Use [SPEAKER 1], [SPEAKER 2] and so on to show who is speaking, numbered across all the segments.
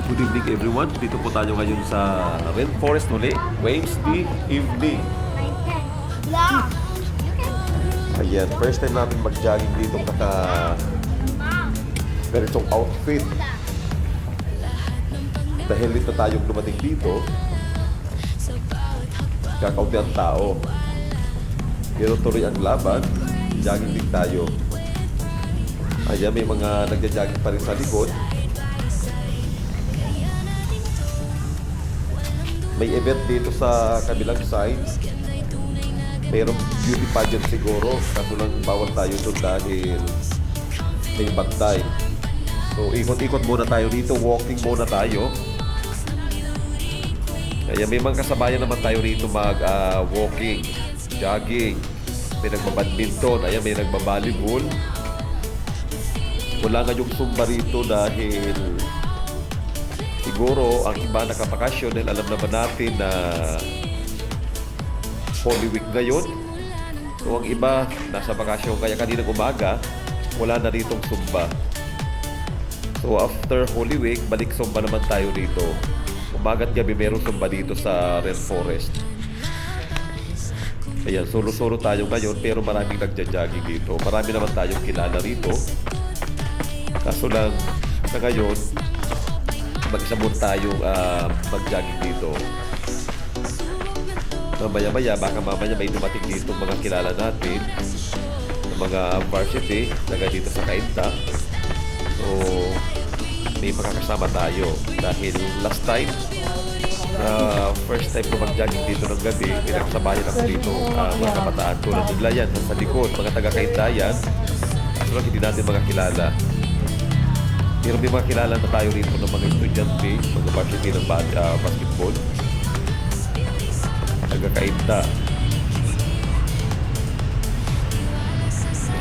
[SPEAKER 1] Good evening everyone. Dito po tayo ngayon sa Rainforest ulit. Wednesday evening.
[SPEAKER 2] Yeah.
[SPEAKER 1] Ayan, first time natin mag-jogging dito ganitong outfit. Dahil dito tayong dumating dito, kakaunti ang tao. Pero tuloy ang laban, jogging din tayo. Ayan, may mga nagja-jogging pa rin sa likod. May event dito sa kabilang side. Mayroong beauty pageant siguro. Kaso lang bawal tayo doon dahil may bantay. So ikot-ikot muna tayo dito. Walking muna tayo. Kaya may mga kasabayan naman tayo rito walking, jogging. May nagbabadminton. Ayan, may nagbabalibol. Wala nga yung Zumba rito dahil siguro ang iba nakapakasyon dahil alam naman natin na Holy Week ngayon. So ang iba nasa bakasyon kaya kaninang umaga wala na ritong Zumba. So after Holy Week, balik Zumba naman tayo dito. Umaga at gabi merong Zumba dito sa Rainforest. Ayan, solo-solo tayo ngayon pero maraming nagja-jogging dito. Marami naman tayong kilala rito. Kaso lang sa ngayon mag-isa muna tayong mag-jogging dito. Mamaya-maya, baka mamaya may dumating dito mga kilala natin ng mga varsity taga dito sa Cainta. So may makakasama tayo dahil last time first time ko mag-jogging dito ng gabi, pinagsabayan ako dito mga kabataan tulad nila yan sa likod, mga taga Cainta yan. Kaso lang hindi natin mga kilala. Pero may mga kilala na tayo rito ng mga estudyante, mga varsity ng basketball. Taga-Cainta.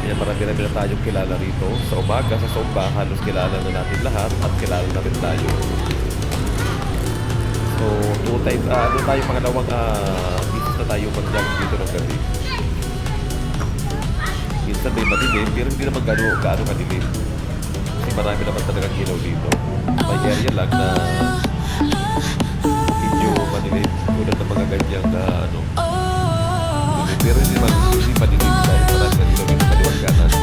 [SPEAKER 1] Kaya marami-rami na tayong kilala rito. Sa umaga, sa Zumba, halos kilala na natin lahat at kilala na rin tayo. So, doon tayo pangalawang business na tayo mag-jogging dito ng gabi. Minsan may madilim, pero hindi naman gaano madilim. Kasi marami naman talagang ilaw dito. May area lang na medyo madilim. Tulad ng mga ganyang pero hindi madilim dahil marami na ilaw dito kaliwag kanan.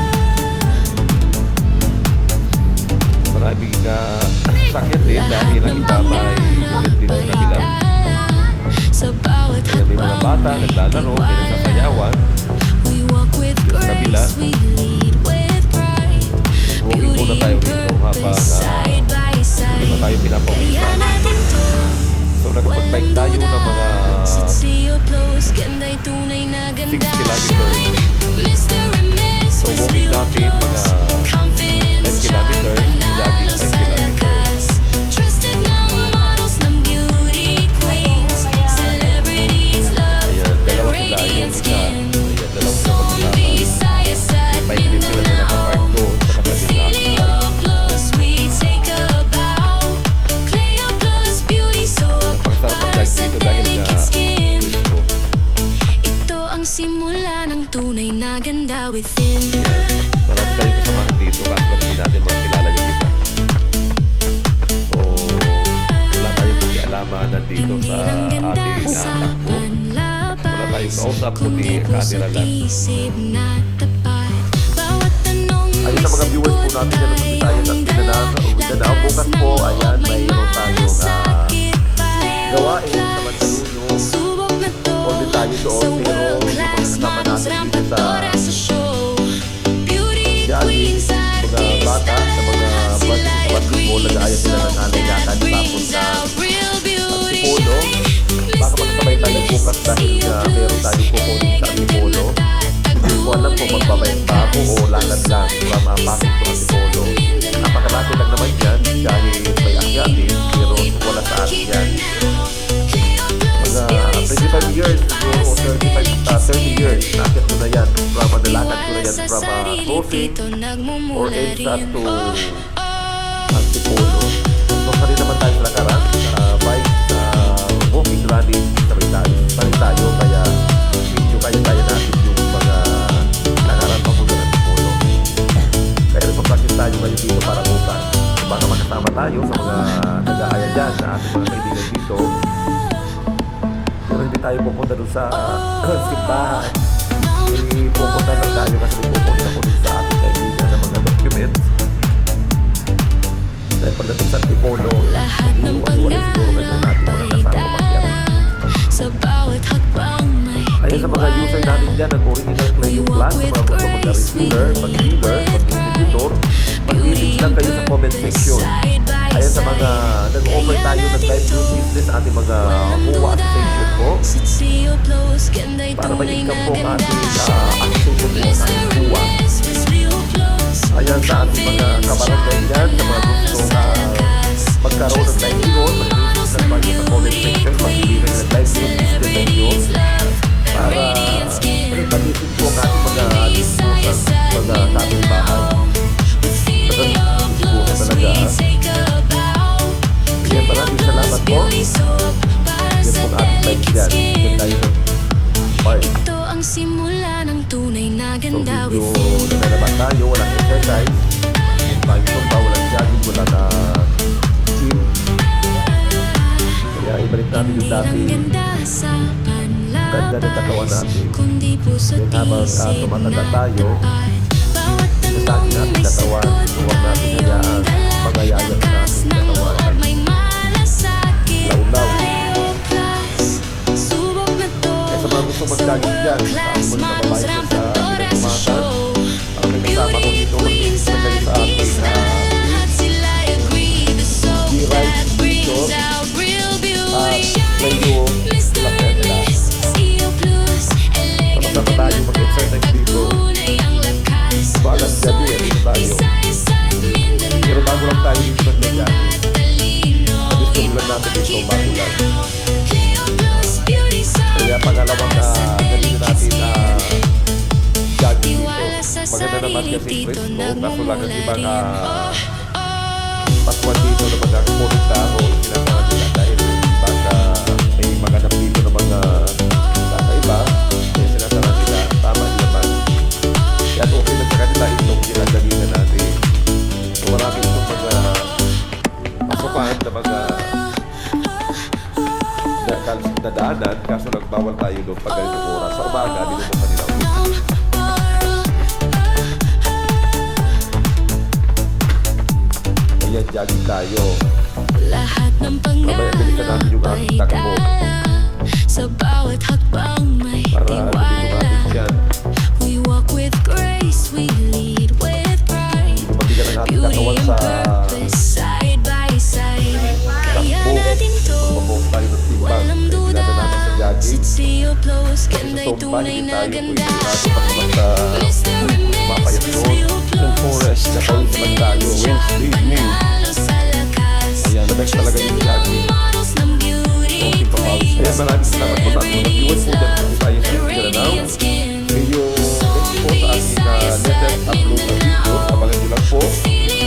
[SPEAKER 1] Maraming sakit din dahil ang iba may ulit dito sa kabila. Kaya may mga bata, naglalaro, may nagsasayawan. Dito sa kabila. Walking muna tayo dito habang hindi pa tayo pinapawisan. So nagpag-bike tayo ng mga 6 kilometers. So walking natin mga 10 kilometers, jogging 10 kilometers. Ayan, dalawa sila yung isa. Ayan, dalawa sila magsama. May bike din sila na nakapark doon sa kabilang side. Napagsarap ang dito dahil
[SPEAKER 3] simula ng tunay na ganda within.
[SPEAKER 1] Marami tayong kasamahan dito kaso hindi natin mga kilala yung iba. So, wala tayong pakialaman nandito sa ating takbo. Wala tayong kausap kundi camera lang. Ayun sa mga viewers po natin yan naman tayo sa Mindanao. Bukas po, ayan, mayroon tayong gawain sa Mandaluyong. Huwag din tayo doon pero yung mga kasama natin dito sa jogging, mga bata sa mga basketball, nag-aayos sila ng alay-lakan tapos sa Antipolo. Baka magsabay tayo bukas dahil meron tayong kukunin sa Antipolo. Hindi ko alam kung magbabayang tabo o lalad lang from Pasig to Antipolo. Napakalaki lang naman yan dahil may akyatin pero wala sa atin yan. Mga 25 years siguro o 30 years nakit ko na yan from Adalacan ko na yan from Rosing or EDSA to Antipolo. So kanina naman tayo sa lakaran bike, walking, running sabay tayo kaya video kaya tayo natin yung mga lakaran papunta ng Antipolo. Kaya nagpa-practice tayo ngayon dito para bukas baka makasama muna tayo sa mga nag-aaya dyan na ating mga kaibigan dito. Pero hindi tayo pupunta doon sa simbahan. Pupunta lang tayo kasi pupunta ko doon sa ating kaibigan ng mga documents. Dahil pagdating sa Antipolo,
[SPEAKER 3] Lahat ng
[SPEAKER 1] wala siguro kayo natin mga
[SPEAKER 3] pangarap ay
[SPEAKER 1] kasama
[SPEAKER 3] dala
[SPEAKER 1] magyari.
[SPEAKER 3] sa bawat hakbang may
[SPEAKER 1] Ayan sa mga user natin dyan, nag-original play yung plan sa mga gusto mag-reseller, mag-dealer, mag-distributor, mag-visit lang kayo sa comment section. Ayan sa mga nag-offer tayo ng live news business ating mga kuha association po para ma-income po ang ating association po ang ating kuha. Ayan sa ating mga kabarangay dyan, sa mga gusto magkaroon ng live news, mag-visit lang kayo sa comment section, mag-ibigay ng live news business na news para pag-visit po ang ating mga news sa mga kapitbahay. Talaga. Kaya maraming salamat po. Yan po ang ating live dyan. Yan tayo ng part.
[SPEAKER 3] Ito ang simula ng tunay na
[SPEAKER 1] So
[SPEAKER 3] ganda.
[SPEAKER 1] video na naman tayo. Walang exercise. Yung tayo ito walang jogging. Wala na gym. Kaya ibalik natin yung dati.
[SPEAKER 3] Ganda sa panlaban,
[SPEAKER 1] Ganda ng katawan natin.
[SPEAKER 3] kundi puso
[SPEAKER 1] Then habang
[SPEAKER 3] isip
[SPEAKER 1] tumatanda
[SPEAKER 3] na
[SPEAKER 1] tayo,
[SPEAKER 3] tapat. Bawat
[SPEAKER 1] sa ating natin katawan. Huwag natin hayaan. Magayayang natin katawan.
[SPEAKER 3] may malasakit
[SPEAKER 1] Laulaw.
[SPEAKER 3] tayo class. Subok na to,
[SPEAKER 1] Kaya sa mga gusto mag-jogging dyan,
[SPEAKER 3] class,
[SPEAKER 1] sa mga
[SPEAKER 3] models,
[SPEAKER 1] babae dyan sa
[SPEAKER 3] rampadoras sa
[SPEAKER 1] Pinatumatan,
[SPEAKER 3] show.
[SPEAKER 1] may kasama ko dito mag-visit na kayo sa ating
[SPEAKER 3] Lahat sila agree, the soul
[SPEAKER 1] G-Ride
[SPEAKER 3] that brings
[SPEAKER 1] dito.
[SPEAKER 3] out real beauty.
[SPEAKER 1] Medyo
[SPEAKER 3] Mr. Miss, CO Plus,
[SPEAKER 1] Basta pa tayo mag-exercise dito. Bagas gabi, dito tayo. Pero bago lang tayo dito mag-jogging. Gusto lang natin dito bago lang. Kaya pangalawang gabi na natin jogging dito. Maganda naman kasi fresco. Kaso lang kasi mga paswan dito na mga kulit tao sinasama nila dahil baka may magandang dito na mga kakaiba. Kaya sinasama nila. Tama nila naman. Kaya okay lang sa kanila itong ginagalingan natin. So marami itong mga pasukan na mga dadaanan kaso nagbawal tayo doon pag ganitong oras. Sa umaga, dito mo kanila ulit. Ayan, jogging tayo.
[SPEAKER 3] Lahat ng
[SPEAKER 1] Mamaya balikan natin yung
[SPEAKER 3] pangarap
[SPEAKER 1] ating
[SPEAKER 3] ay
[SPEAKER 1] takbo.
[SPEAKER 3] dala sa bawat hakbang may
[SPEAKER 1] Para nabigyan
[SPEAKER 3] tiwala.
[SPEAKER 1] natin dyan.
[SPEAKER 3] We walk with grace, we lead with pride.
[SPEAKER 1] Mabigan ang ating
[SPEAKER 3] Beauty
[SPEAKER 1] katawan
[SPEAKER 3] and
[SPEAKER 1] sa
[SPEAKER 3] purpose, side by side. Kaya
[SPEAKER 1] takbo.
[SPEAKER 3] natin to,
[SPEAKER 1] Mabuhok tayo ng timbang.
[SPEAKER 3] walang duda.
[SPEAKER 1] Ginada natin sa jogging.
[SPEAKER 3] Sit close,
[SPEAKER 1] Sa
[SPEAKER 3] kanday
[SPEAKER 1] Zumba,
[SPEAKER 3] tunay
[SPEAKER 1] hindi
[SPEAKER 3] na
[SPEAKER 1] tayo
[SPEAKER 3] ganda.
[SPEAKER 1] pwede natin pagkakas sa mapayat doon.
[SPEAKER 4] Yung forest, saka yung naman tayo, Wednesday evening.
[SPEAKER 1] Ayan, the best talaga yung jogging. Konting papawis. Ayan, maraming salamat po sa ating mga viewers po dyan po tayo sa Mindanao. Video next po sa ating latest upload na video. Abangan nyo lang po.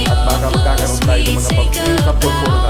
[SPEAKER 1] At baka magkakaroon tayo ng mga pag-support po ng